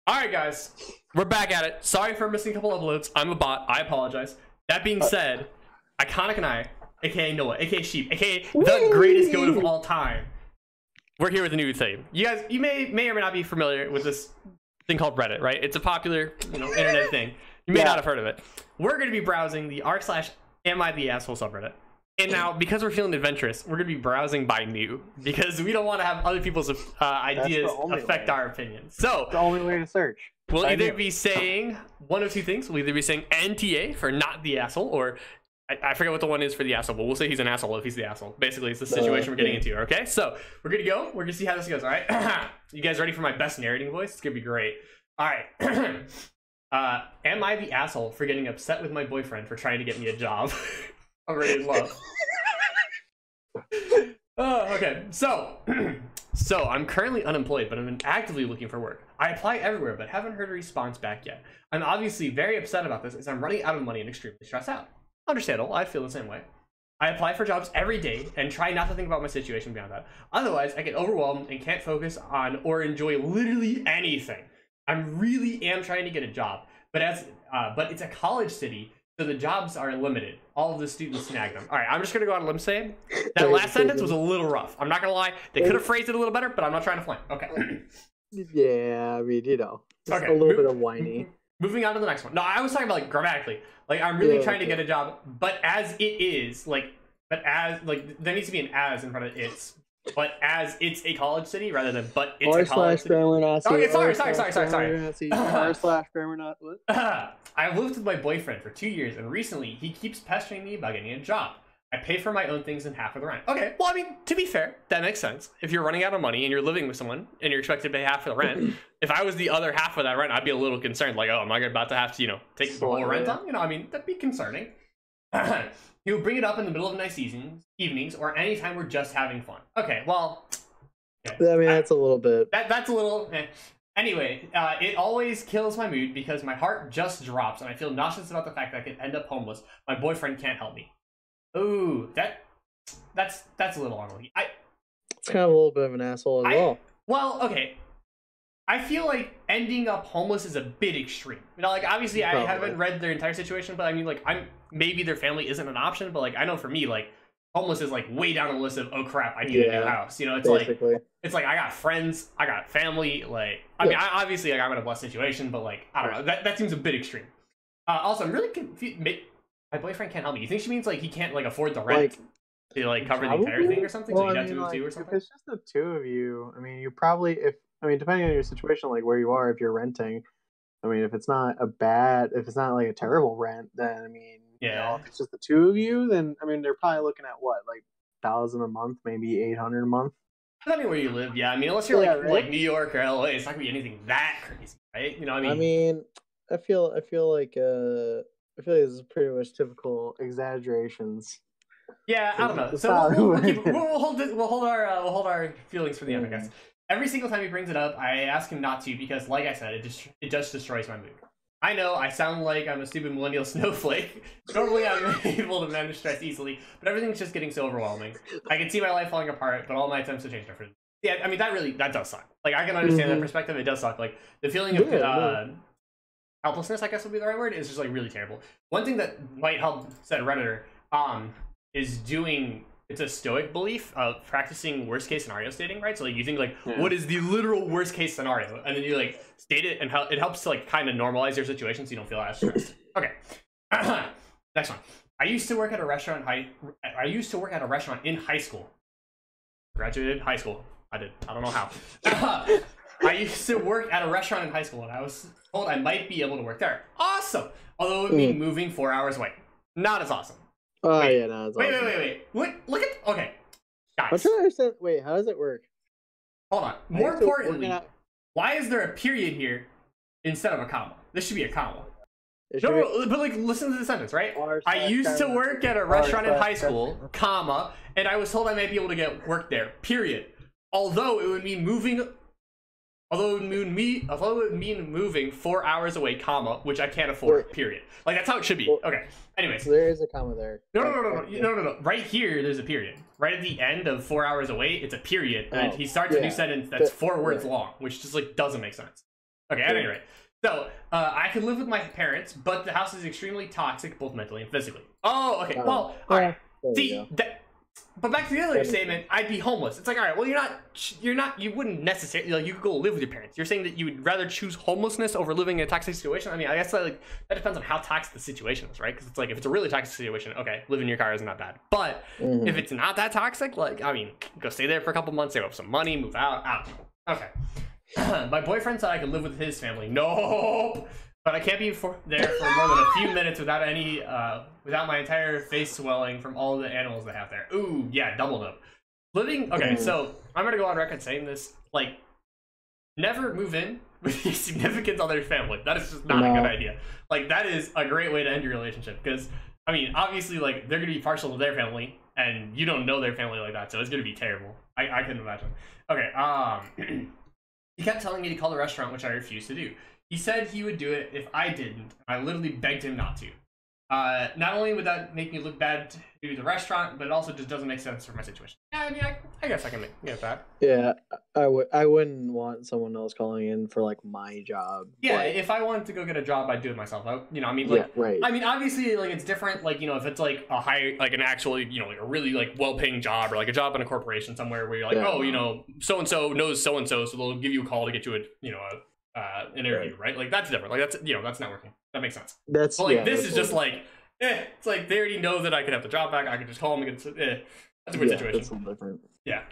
All right, guys, we're back at it. Sorry for missing a couple uploads. I'm a bot. I apologize. That being said, Iconic and I, aka Noah, aka Sheep, aka the greatest goat of all time, we're here with a new thing. You guys, you may or may not be familiar with this thing called Reddit, right? It's a popular, internet thing. You may not have heard of it. We're going to be browsing the r/AmITheAsshole subreddit. And now, because we're feeling adventurous, we're going to be browsing by new, because we don't want to have other people's ideas affect our opinions. So, it's the only way to search. We'll either be saying one of two things. We'll either be saying NTA for not the asshole, or I forget what the one is for the asshole, but we'll say he's an asshole if he's the asshole. Basically, it's the situation we're getting into, okay? So, we're going to go. We're going to see how this goes, all right? You guys ready for my best narrating voice? It's going to be great. All right. Am I the asshole for getting upset with my boyfriend for trying to get me a job? I'm already in love. Oh, okay. So I'm currently unemployed, but I'm actively looking for work. I apply everywhere, but haven't heard a response back yet. I'm obviously very upset about this, as I'm running out of money and extremely stressed out. Understandable. I feel the same way. I apply for jobs every day and try not to think about my situation beyond that. Otherwise, I get overwhelmed and can't focus on or enjoy literally anything. I really am trying to get a job, but it's a college city, so the jobs are limited. All of the students snag them. All right, I'm just gonna go out on a limb saying that last sentence was a little rough. I'm not gonna lie. They could have phrased it a little better, but I'm not trying to flame. Okay. Yeah, I mean, just okay. A little bit of whiny. Moving on to the next one. No, I was talking about like grammatically. Like I'm really trying to get a job, but as it is, there needs to be an as in front of it's. But as it's a college city rather than but it's a college city. Grammar Nazi. Okay, sorry. R/grammar Nazi. What? I've lived with my boyfriend for 2 years, and recently he keeps pestering me about getting a job. I pay for my own things and half of the rent. Okay, well, I mean, to be fair, that makes sense. If you're running out of money and you're living with someone and you're expected to pay half of the rent, if I was the other half of that rent, I'd be a little concerned. Like, oh, am I about to have to, take the whole rent on? I mean, that'd be concerning. He would bring it up in the middle of nice evenings or anytime we're just having fun. Okay, well... Okay. I mean, that's a little bit... That's a little... Anyway, it always kills my mood because my heart just drops and I feel nauseous about the fact that I could end up homeless. My boyfriend can't help me. Ooh, that's a little unlucky. It's kind of a little bit of an asshole as well. Well, okay. I feel like ending up homeless is a bit extreme. Obviously I haven't read their entire situation, but I mean, maybe their family isn't an option, but I know for me, homeless is way down the list of, oh crap, I need a new house. It's basically. It's I got friends, I got family, I mean, obviously I'm in a blessed situation, but I don't know, that seems a bit extreme. Also, I'm really confused. My boyfriend can't help me. You think she means he can't afford the rent to cover the entire thing or something? Well, so you'd have to or something? If it's just the two of you, I mean, you probably, depending on your situation, where you are, if you're renting, I mean, if it's not a terrible rent, then I mean, if it's just the two of you, then I mean, they're probably looking at what, 1,000 a month, maybe 800 a month. Depending where you live, yeah. I mean, unless you're like New York or LA, it's not gonna be anything that crazy, right? What I mean? I mean, I feel like this is pretty much typical exaggerations. Yeah, I don't know. So we'll hold our feelings for the end, I guess. Every single time he brings it up, I ask him not to because, like I said, it just destroys my mood. I know I sound like I'm a stupid millennial snowflake. Normally I'm able to manage stress easily, but everything's just getting so overwhelming. I can see my life falling apart, but all my attempts to change are for... Yeah, I mean, that does suck. I can understand that perspective. It does suck. The feeling of helplessness, I guess would be the right word, is just really terrible. One thing that might help, said Redditor, is doing... It's a stoic belief of practicing worst case scenario stating, right? So you think what is the literal worst case scenario, and then you state it, and it helps to kind of normalize your situation so you don't feel as stressed. Okay, next one. I used to work at a restaurant in high school. Graduated high school. I did. I don't know how. I used to work at a restaurant in high school, and I was told I might be able to work there. Awesome. Although it would mean moving 4 hours away. Not as awesome. Oh, yeah, no, it's awesome. Wait. Look at... Okay. Guys. I'm trying to understand... Wait, how does it work? Hold on. More importantly, why is there a period here instead of a comma? This should be a comma. No, but listen to the sentence, right? I used to work at a restaurant in high school, comma, and I was told I might be able to get work there, period. Although it would mean moving 4 hours away, comma, which I can't afford, period. That's how it should be. Okay. Anyways. There is a comma there. No. Right here, there's a period. Right at the end of 4 hours away, it's a period. And he starts a new sentence that's 4 words long, which just doesn't make sense. Okay, at any rate. So, I can live with my parents, but the house is extremely toxic, both mentally and physically. Oh, okay. Well, all right. See, but back to the other statement, I'd be homeless. It's like, all right, well, you wouldn't necessarily, like, you could go live with your parents. You're saying that you would rather choose homelessness over living in a toxic situation? I mean, I guess that depends on how toxic the situation is, right? Because it's like, if it's a really toxic situation, okay, living in your car is not bad. But if it's not that toxic, like, I mean, go stay there for a couple months, save up some money, move out. I don't know. Okay. My boyfriend said I could live with his family. Nope. But I can't be there for more than a few minutes without my entire face swelling from all the animals they have there. Ooh, yeah, double nope. Okay, so I'm gonna go on record saying this, like, never move in with your significant other's family. That is just not a good idea. Like, that is a great way to end your relationship, because, I mean, obviously, like, they're gonna be partial to their family, and you don't know their family like that, so it's gonna be terrible. I couldn't imagine. Okay, he kept telling me to call the restaurant, which I refused to do. He said he would do it if I didn't. I literally begged him not to. Not only would that make me look bad to the restaurant, but it also just doesn't make sense for my situation. Yeah, I mean, I guess I can get that. Yeah, I wouldn't want someone else calling in for, like, my job. Yeah, like, if I wanted to go get a job, I'd do it myself. I mean, like, yeah, right. I mean, obviously, like, it's different. Like, if it's like a high, like an actual, like a really like well-paying job, or like a job in a corporation somewhere where you're like, so and so knows so and so, so they'll give you a call to get you an interview, right? Like, that's different. Like, that's that's networking. That makes sense. But like, this is just like, it's like they already know that I could have the job back. I could just call them and get that's a weird situation. That's a little different. Yeah.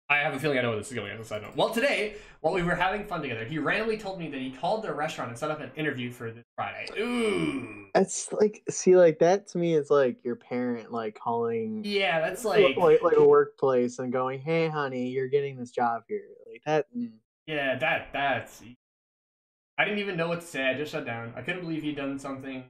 I have a feeling I know where this is going. I don't. Well, today, while we were having fun together, he randomly told me that he called the restaurant and set up an interview for this Friday. Ooh. That's like, see, like, that to me is like your parent, like, calling. Yeah, that's like a workplace and going, "Hey, honey, you're getting this job here." Like that. Yeah, that's. I didn't even know what to say. I just shut down. I couldn't believe he'd done something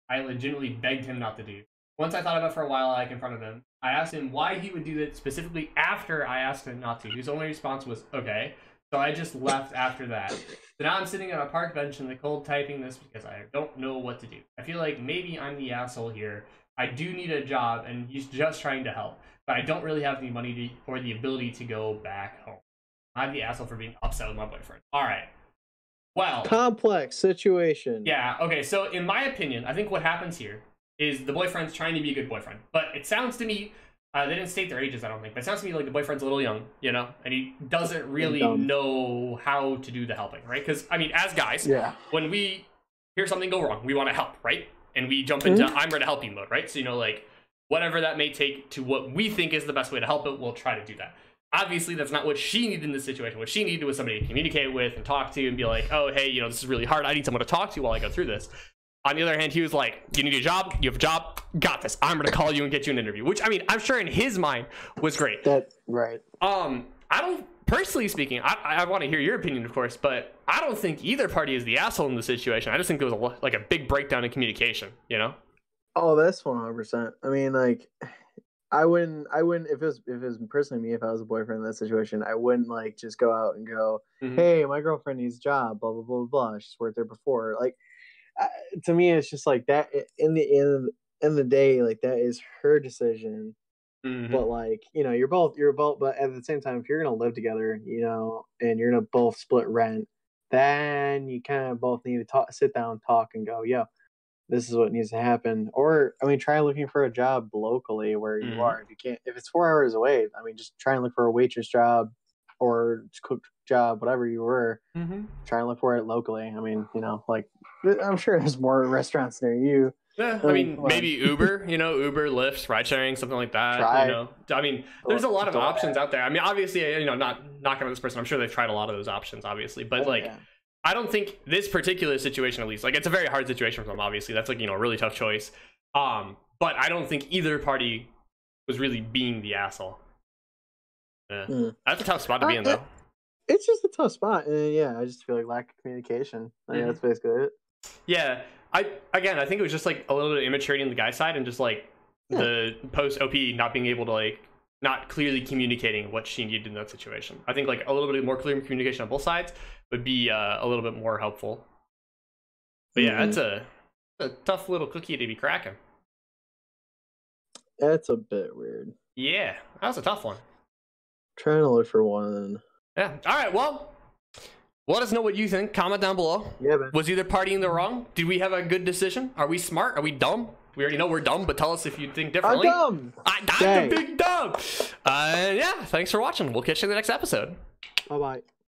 I legitimately begged him not to do. Once I thought about it for a while, I confronted him. I asked him why he would do that specifically after I asked him not to. His only response was, okay. So I just left after that. So now I'm sitting on a park bench in the cold typing this because I don't know what to do. I feel like maybe I'm the asshole here. I do need a job and he's just trying to help. But I don't really have the money or the ability to go back home. I'm the asshole for being upset with my boyfriend. All right. Well. Complex situation. Yeah. Okay. So in my opinion, I think what happens here is the boyfriend's trying to be a good boyfriend. But it sounds to me, they didn't state their ages, I don't think, but it sounds to me like the boyfriend's a little young, and he doesn't really know how to do the helping, right? Because, I mean, as guys, when we hear something go wrong, we want to help, right? And we jump into I'm ready to help you mode, right? So, like, whatever that may take to what we think is the best way to help it, we'll try to do that. Obviously, that's not what she needed in this situation. What she needed was somebody to communicate with and talk to and be like, oh, hey, this is really hard. I need someone to talk to while I go through this. On the other hand, he was like, you need a job? You have a job? Got this. I'm going to call you and get you an interview. Which, I mean, I'm sure in his mind was great. That's right. I don't, personally speaking, I want to hear your opinion, of course, but I don't think either party is the asshole in the situation. I just think there was a big breakdown in communication, Oh, that's 100%. I mean, like, I wouldn't, if it was personally me, if I was a boyfriend in that situation, I wouldn't, like, just go out and go, hey, my girlfriend needs a job, blah, blah, blah, blah. She's worked there before. Like, to me, it's just like that. In the day, like, that is her decision. But, like, you're both. But at the same time, if you're gonna live together, and you're gonna both split rent, then you kind of both need to sit down, talk, and go, yo, this is what needs to happen. Or, I mean, try looking for a job locally where you are. If you can't, if it's 4 hours away, I mean, just try and look for a waitress job or cook job, whatever you were. Try and look for it locally. I mean, like, I'm sure there's more restaurants near you. Yeah, I mean, maybe Uber, Uber, Lyft, ride sharing, something like that. I mean, there's a lot of options out there. I mean, obviously, not knocking on this person. I'm sure they've tried a lot of those options, obviously. But, I don't think this particular situation, at least, like, it's a very hard situation for them, obviously. That's, like, a really tough choice. But I don't think either party was really being the asshole. That's a tough spot to be in, though. It's just a tough spot. And, I just feel like lack of communication. That's basically it. Yeah. I think it was just, like, a little bit of immaturity on the guy's side and just, like, the post-OP not being able to, like, not clearly communicating what she needed in that situation. I think, like, a little bit more clear communication on both sides would be a little bit more helpful. But yeah, that's a tough little cookie to be cracking. That's a bit weird. Yeah, that was a tough one. Trying to look for one. Yeah. All right. Well, Let us know what you think. Comment down below. Yeah, man. Was either party in the wrong? Did we have a good decision? Are we smart? Are we dumb? We already know we're dumb, but tell us if you think differently. I'm dumb. I'm the big dumb. Yeah, thanks for watching. We'll catch you in the next episode. Bye-bye.